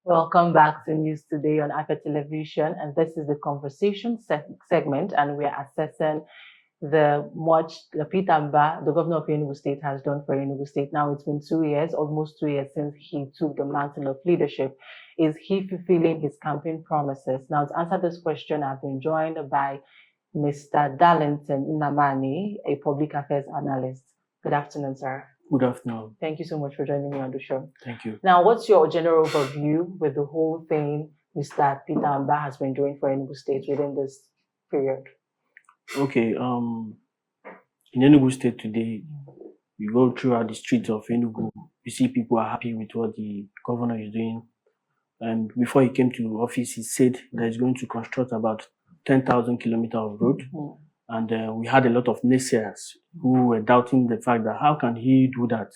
Welcome back to News Today on Africa Television, and this is the conversation segment, and we are assessing the much Peter Mbah, the governor of Enugu State, has done for Enugu State. Now it's been 2 years, almost 2 years since he took the mantle of leadership. Is he fulfilling his campaign promises? Now, to answer this question, I've been joined by Mr. Darlington Nnamani, a public affairs analyst. Good afternoon, sir. Good afternoon. Thank you so much for joining me on the show. Thank you. Now, what's your general overview with the whole thing Mr. Peter Mbah has been doing for Enugu State within this period? Okay. In Enugu State today, you go throughout the streets of Enugu, you see people are happy with what the governor is doing. And before he came to office, he said that he's going to construct about 10,000 kilometers of road. Mm-hmm. And we had a lot of naysayers who were doubting the fact that how can he do that?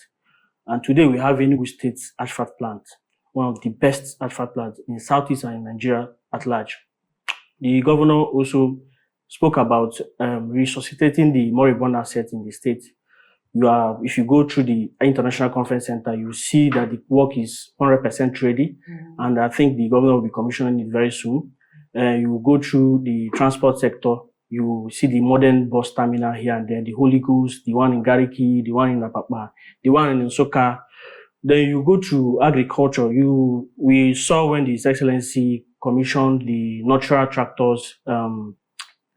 And today we have Enugu State's asphalt plant, one of the best asphalt plants in Southeast and in Nigeria at large. The governor also spoke about resuscitating the moribund asset in the state. If you go through the International Conference Center, you see that the work is 100% ready. Mm-hmm. And I think the governor will be commissioning it very soon. You go through the transport sector, you see the modern bus terminal here and there, the Holy Ghost, the one in Gariki, the one in Apapa, the one in Nsoka. Then you go to agriculture. We saw when His Excellency commissioned the natural tractors firm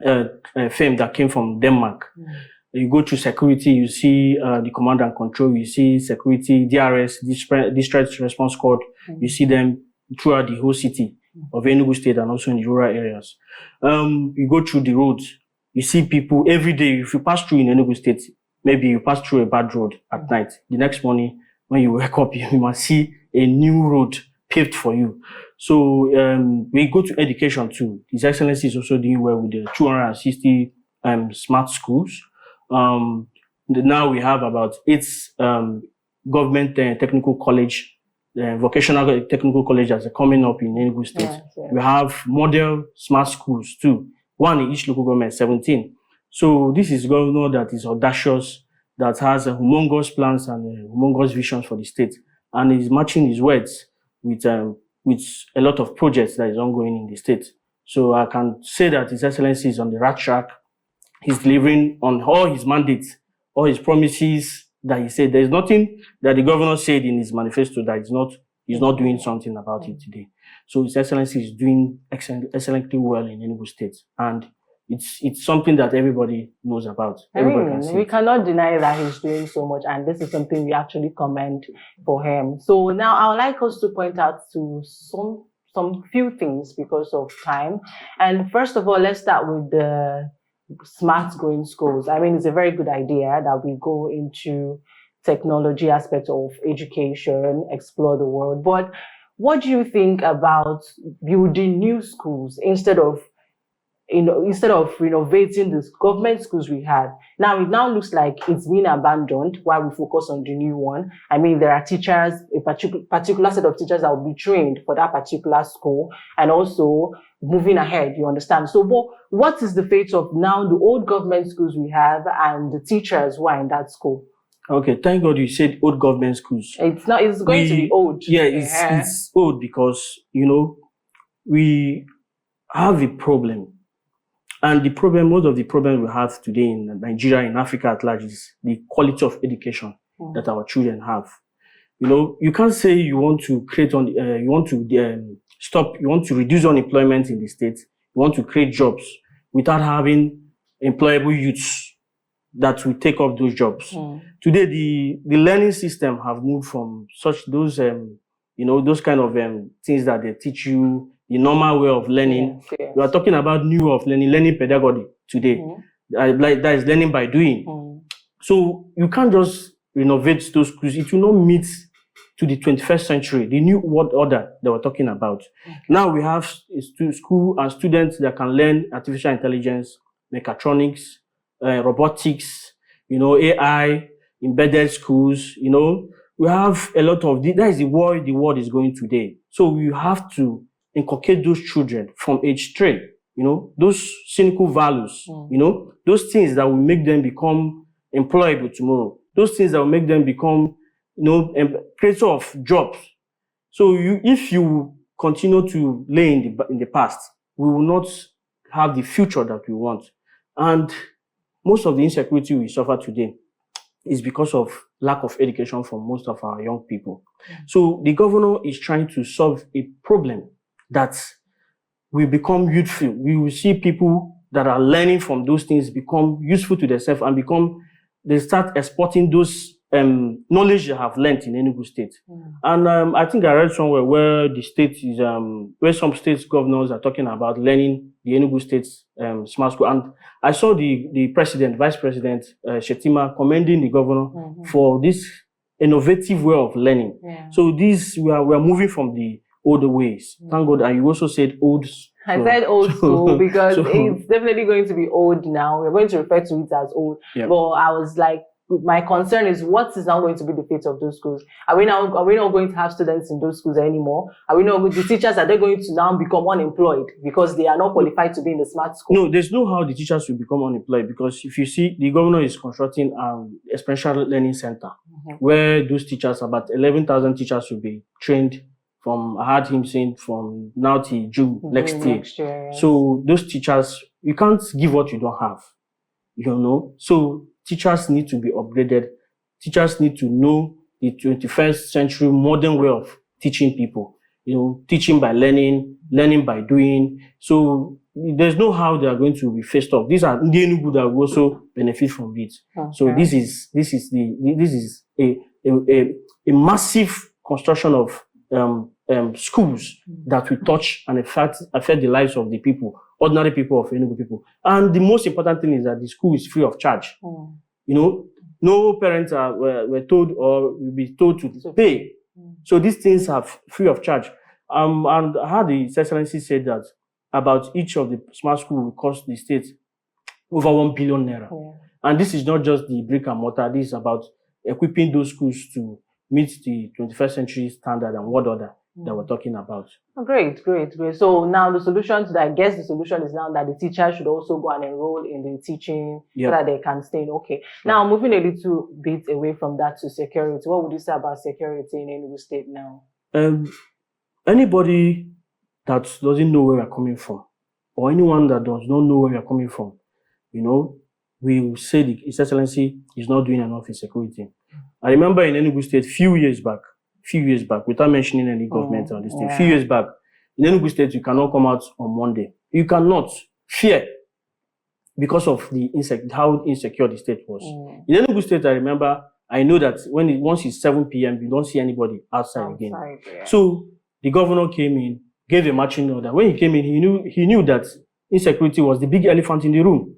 that came from Denmark. Mm. You go to security, you see the command and control, you see security, DRS, Distress Response Squad, you see them throughout the whole city of Enugu State and also in the rural areas. You go through the roads, you see people every day. If you pass through in Enugu State, maybe you pass through a bad road at night. The next morning, when you wake up, you must see a new road paved for you. So we go to education too. His Excellency is also doing well with the 260 smart schools. Now we have about 8 government technical college, vocational technical colleges are coming up in Enugu State. Yes. We have model smart schools too. One in each local government, 17. So this is a governor that is audacious, that has a humongous plans and humongous visions for the state, and is matching his words with a lot of projects that is ongoing in the state. So I can say that His Excellency is on the right track. He's delivering on all his mandates, all his promises that he said. There's nothing that the governor said in his manifesto that he's not doing something about it today. So His Excellency is doing excellently well in Enugu State, and it's something that everybody knows about. We cannot deny that he's doing so much, and this is something we actually commend for him. So now I would like us to point out to some few things because of time. And first of all, let's start with the smart growing schools. I mean, it's a very good idea that we go into technology aspects of education, explore the world. But what do you think about building new schools instead of renovating the government schools we had? Now, it now looks like it's been abandoned while we focus on the new one. I mean, there are teachers, a particular set of teachers that will be trained for that particular school, and also moving ahead, you understand? So what is the fate of now the old government schools we have and the teachers who are in that school? Okay, thank God you said old government schools. It's going to be old. Yeah, it's old because, we have a problem. And most of the problems we have today in Nigeria, in Africa at large, is the quality of education that our children have. You can't say you want to reduce unemployment in the state, you want to create jobs without having employable youths that will take up those jobs. Today, the learning system have moved from those kind of things that they teach you, the normal way of learning. Yes. We are talking about new way of learning pedagogy today. That is learning by doing. So you can't just renovate those schools. It will not meet to the 21st century, the new world order that we're talking about. Now we have school and students that can learn artificial intelligence, mechatronics, robotics, AI, embedded schools. We have a lot of that is the way the world is going today. So you have to inculcate those children from age 3, those cynical values, those things that will make them become employable tomorrow, those things that will make them become, creator of jobs. So if you continue to lay in the past, we will not have the future that we want. And most of the insecurity we suffer today is because of lack of education for most of our young people. So the governor is trying to solve a problem that will become youthful. We will see people that are learning from those things become useful to themselves and they start exporting those knowledge they have learned in Enugu State. And I think I read somewhere where the state is, where some states governors are talking about learning the Enugu State's smart school. And I saw the president, vice president, Shetima, commending the governor for this innovative way of learning. So we are moving from the older ways. Thank God. And you also said old. I said old school because it's definitely going to be old now. We're going to refer to it as old. But I was like, my concern is what is now going to be the fate of those schools? Are we not going to have students in those schools anymore? Are we not, the teachers, are they going to now become unemployed because they are not qualified to be in the smart school? No, there's no how the teachers will become unemployed, because if you see, the governor is constructing an experiential learning center where those teachers, about 11,000 teachers, will be trained from, I heard him saying, from now till June next year. So those teachers, you can't give what you don't have, So teachers need to be upgraded. Teachers need to know the 21st century modern way of teaching people. Teaching by learning, learning by doing. So there's no how they are going to be faced off. These are the Enugu that will also benefit from it. So this is a massive construction of schools that will touch and affect the lives of the people, ordinary people of Enugu people. And the most important thing is that the school is free of charge. No parents were told or will be told to pay. So these things are free of charge. And I heard the Excellency said that about each of the smart schools will cost the state over 1 billion naira. And this is not just the brick and mortar. This is about equipping those schools to meet the 21st century standard and world order that we're talking about. Great. So now the solution to that, I guess the solution is now that the teachers should also go and enroll in the teaching so that they can stay. Now moving a little bit away from that to security. What would you say about security in Enugu State now? Anybody that doesn't know where we're coming from, or anyone that does not know where we're coming from, we will say His Excellency is not doing enough in security. I remember in Enugu State few years back, without mentioning any government or this thing, few years back, in Enugu State, you cannot come out on Monday. You cannot. Fear. Because of how insecure the state was. In Enugu State, I know that once it's 7 p.m., you don't see anybody outside again. So the governor came in, gave a marching order. When he came in, he knew that insecurity was the big elephant in the room.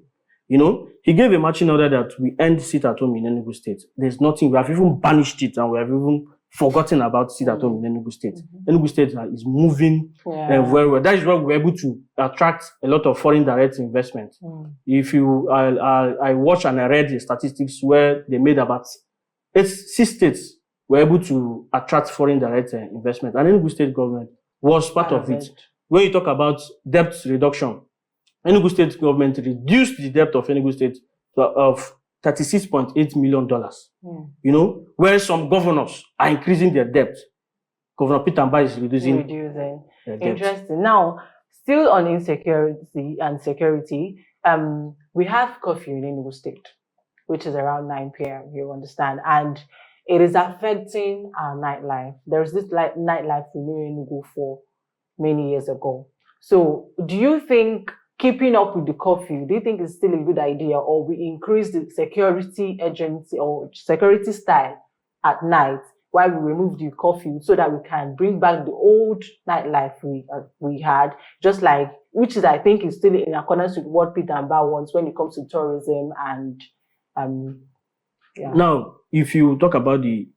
He gave a marching order that we end sit at home in Enugu State. There's nothing. We have even banished it and we have even forgotten about sit at home in Enugu State. Enugu State is moving very well. That is why we're able to attract a lot of foreign direct investment. I watched and I read the statistics where they made about 6 states were able to attract foreign direct investment. And Enugu State government was part of it. When you talk about debt reduction, Enugu State government reduced the debt of Enugu State of $36.8 million. Where some governors are increasing their debt. Governor Peter Mbah is reducing their debt. Interesting. Now, still on insecurity and security, we have curfew in Enugu State, which is around 9 p.m., you understand, and it is affecting our nightlife. There's this nightlife we knew in Enugu for many years ago. So do you think keeping up with the curfew, do you think it's still a good idea, or we increase the security agency or security style at night while we remove the curfew so that we can bring back the old nightlife we had, just like, which is, I think, is still in accordance with what Peter Mbah wants when it comes to tourism and Now, if you talk about the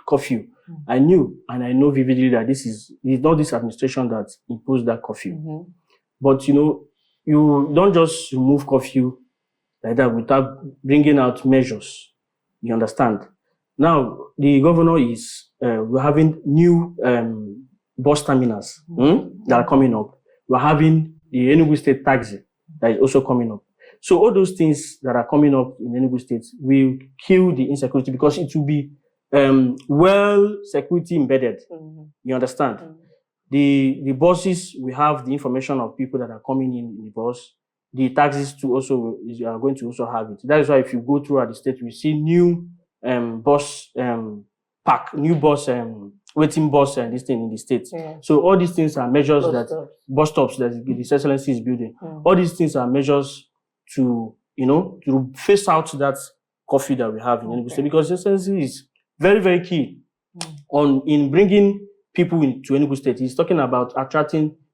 curfew, I knew and I know vividly that it's not this administration that imposed that curfew. But you don't just remove curfew like that without bringing out measures. You understand? Now, the governor is, we're having new bus terminals that are coming up. We're having the Enugu State taxi that is also coming up. So all those things that are coming up in Enugu State will kill the insecurity because it will be well security embedded. You understand? The buses, we have the information of people that are coming in the bus. The taxis too also are going to also have it. That is why if you go throughout the state, we see new bus park, new bus waiting bus and this thing in the state. Yeah. So all these things are measures Bus stops. that His Excellency is building. All these things are measures to to phase out that coffee that we have in Enugu State, because His Excellency is very, very key in bringing people to Enugu State. He's talking about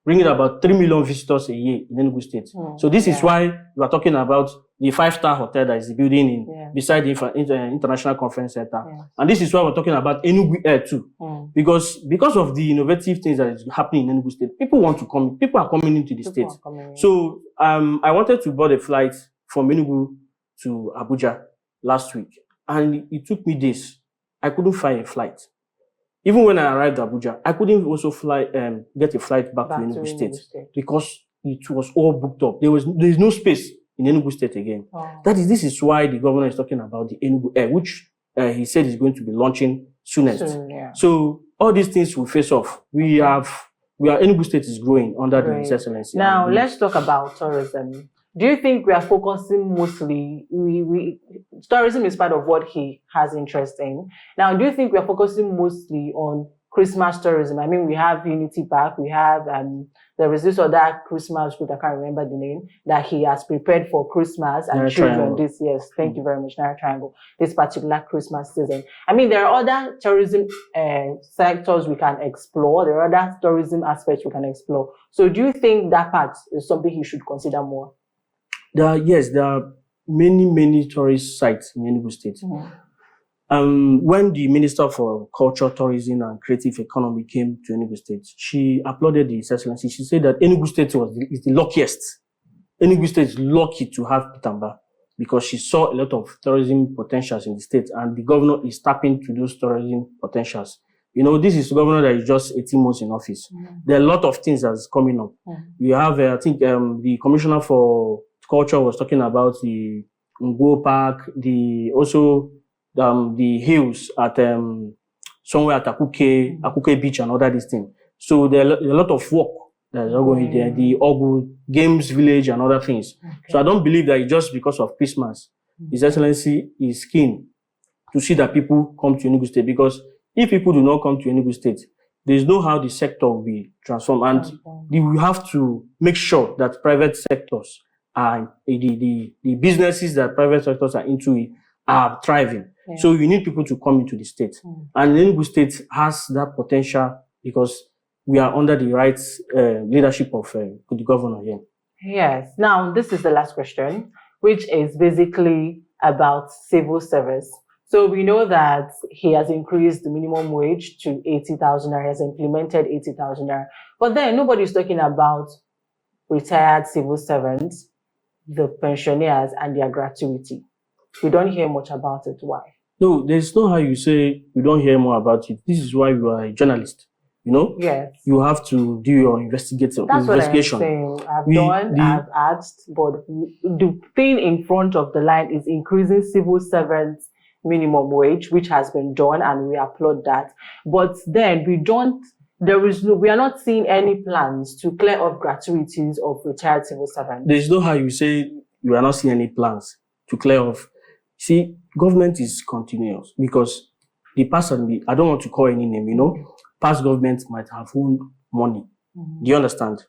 bringing about 3 million visitors a year in Enugu State. So this is why we are talking about the 5-star hotel that is building beside the International Conference Center. And this is why we're talking about Enugu Air too. Because of the innovative things that is happening in Enugu State, people want to come. People are coming into the state. So I wanted to board a flight from Enugu to Abuja last week, and it took me days. I couldn't find a flight. Even when I arrived at Abuja, I couldn't also get a flight back to Enugu State because it was all booked up. There is no space in Enugu State again. This is why the governor is talking about the Enugu Air, which he said is going to be launching soonest. So all these things will face off. Enugu State is growing under the His Excellency. Now let's talk about tourism. Do you think we are focusing mostly, tourism is part of what he has interest in. Now, do you think we are focusing mostly on Christmas tourism? I mean, we have Unity Park, we have, there is this other Christmas route, I can't remember the name, that he has prepared for Christmas and children this year. Thank you very much, Naira Triangle, this particular Christmas season. I mean, there are other tourism sectors we can explore. There are other tourism aspects we can explore. So do you think that part is something he should consider more? There are many tourist sites in Enugu State. When the Minister for Culture, Tourism and Creative Economy came to Enugu State, she applauded His Excellency. She said that Enugu State is the luckiest. Enugu State is lucky to have Peter Mbah because she saw a lot of tourism potentials in the state, and the governor is tapping to those tourism potentials. This is the governor that is just 18 months in office. There are a lot of things that's coming up. We have, I think, the Commissioner for Culture was talking about the Ngo Park, the hills at somewhere at Akuke Beach and all that thing. So there are a lot of work that is going there, the Ogu Games Village and other things. So I don't believe that it's just because of Christmas. His Excellency is keen to see that people come to Enugu State, because if people do not come to Enugu State, there is no how the sector will be transformed, and we have to make sure that private sectors the businesses that private sectors are into are thriving. So you need people to come into the state. And Enugu State has that potential because we are under the right leadership of the governor here. Yes. Now, this is the last question, which is basically about civil service. So we know that he has increased the minimum wage to 80,000 naira, has implemented 80,000 naira. But then nobody's talking about retired civil servants, the pensioners, and their gratuity. We don't hear much about it. Why? No, there's no how you say we don't hear more about it. This is why you are a journalist. Yes. You have to do your investigation. That's what I'm saying. I've asked, but the thing in front of the line is increasing civil servants' minimum wage, which has been done, and we applaud that. But then we are not seeing any plans to clear off gratuities of retired civil servants. There's no how you say you are not seeing any plans to clear off. See, government is continuous because the past, I don't want to call any name, past government might have owned money. Do you understand?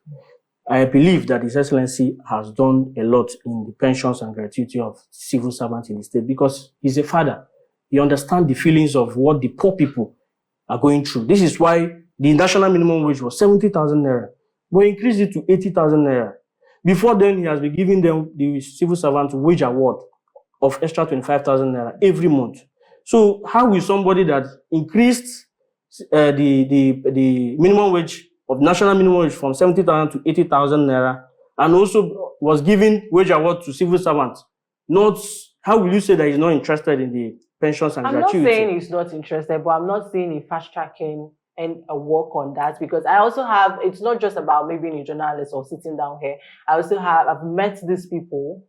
I believe that His Excellency has done a lot in the pensions and gratuity of civil servants in the state because he's a father. He understands the feelings of what the poor people are going through. This is why the national minimum wage was 70,000 naira, but increased it to 80,000 naira. Before then, he has been giving them the civil servant wage award of extra 25,000 naira every month. So how will somebody that increased the minimum wage of national minimum wage from 70,000 to 80,000 naira and also was giving wage award to civil servants, how will you say that he's not interested in the pensions and gratuity? I'm not saying he's not interested, but I'm not saying he fast tracking and a work on that, because I also have, it's not just about me being a journalist or sitting down here. I've met these people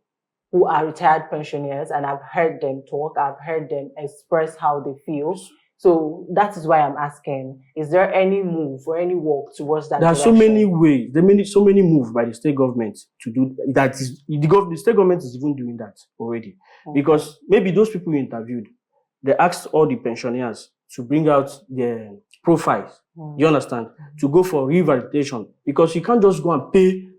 who are retired pensioners, and I've heard them talk. I've heard them express how they feel. So that is why I'm asking, is there any move or any work towards that There are so direction? many ways. There are so many moves by the state government to do that. The state government is even doing that already. Okay. Because maybe those people you interviewed, they asked all the pensioners to bring out their profiles. You understand? To go for revalidation, because you can't just go and pay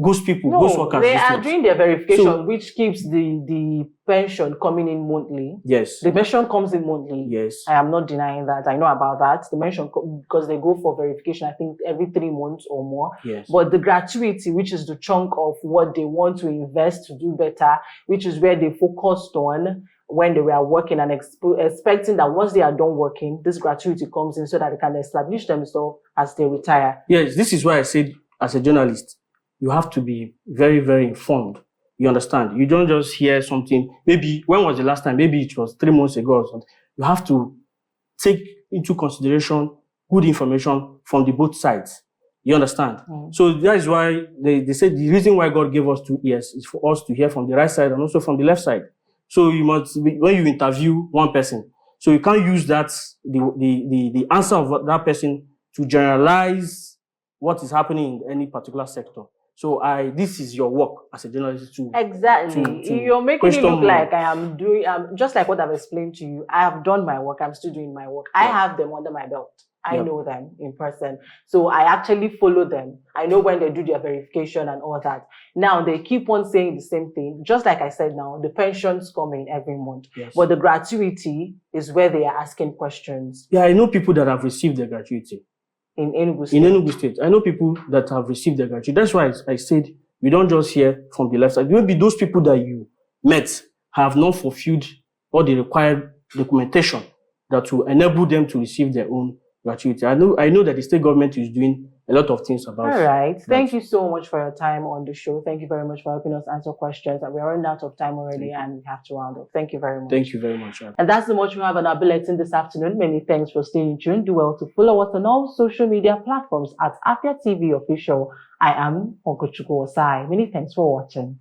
ghost people, ghost workers. They are doing their verification, So, which keeps the pension coming in monthly. Yes. The pension comes in monthly. Yes. I am not denying that. I know about that. The pension, because they go for verification, I think every 3 months or more. Yes. But the gratuity, which is the chunk of what they want to invest to do better, which is where they focused on when they were working and expecting that once they are done working, this gratuity comes in so that they can establish themselves as they retire. Yes, this is why I said, as a journalist, you have to be very, very informed. You understand? You don't just hear something. Maybe, when was the last time? Maybe it was 3 months ago or something. You have to take into consideration good information from the both sides. You understand? So that is why they said the reason why God gave us 2 ears is for us to hear from the right side and also from the left side. So you must be, when you interview one person, so you can't use that the answer of that person to generalize what is happening in any particular sector. So this is your work as a journalist too. Exactly. You're making it look like I am doing, just like what I've explained to you. I have done my work. I'm still doing my work. I have them under my belt. I know them in person. So I actually follow them. I know when they do their verification and all that. Now they keep on saying the same thing. Just like I said now, the pensions come in every month. Yes. But the gratuity is where they are asking questions. Yeah, I know people that have received their gratuity. In Enugu State. In Enugu State. I know people that have received their gratuity. That's why I said we don't just hear from the left side. Maybe those people that you met have not fulfilled all the required documentation that will enable them to receive their own gratuity. I know that the state government is doing a lot of things about it. All right. Thank you so much for your time on the show. Thank you very much for helping us answer questions. And we're running out of time already and we have to round up. Thank you very much. Thank you very much. And that's the much we have on our bulletin this afternoon. Many thanks for staying tuned. Do well to follow us on all social media platforms at Afia TV Official. I am Okochukwu Osai. Many thanks for watching.